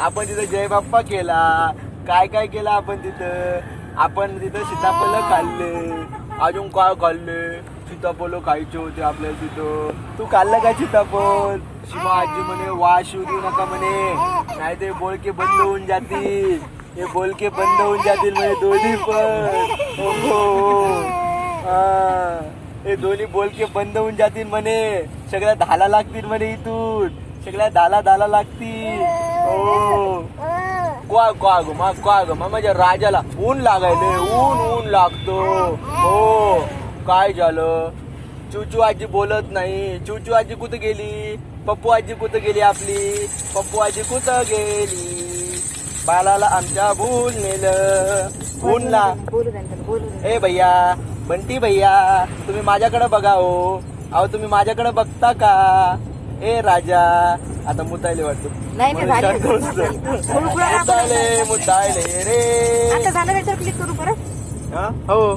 आपण तिथं जय बाप्पा केला, काय काय केलं आपण तिथं. आपण तिथं सीताफळ खाल्ले, अजून काय खाल्ले, सीताफळ खायचे होते आपल्याला तिथं. तू खाल्लं का सीताफळ? शिवा आजी म्हणे वास येऊ देऊ नका म्हणे, नाही ते बोलके बंद होऊन जातील, हे बोलके बंद होऊन जातील म्हणे दोन्ही पण. हो हे दोन्ही बोलके बंद होऊन जातील म्हणे, सगळ्या धाला लागतील म्हणे, इथून सगळ्या धाला लागतील. हो काय ग माझ्या राजाला ऊन लागायले, ऊन लागतो. हो काय झालं? चूचू आजी बोलत नाही. चूचू आजी कुठे गेली? पप्पू आजी कुठे गेली आपली? पप्पू आजी कुठं गेली? बालाला आमच्या भूल नेलं. ऊनला ए भैया, बंटी भैया, तुम्ही माझ्याकडे बघा हो. अहो तुम्ही माझ्याकडे बघता का? ए राजा, आता मुतायले वाटतो. मुतायले रे. आता झालं क्लिक करू परत. हो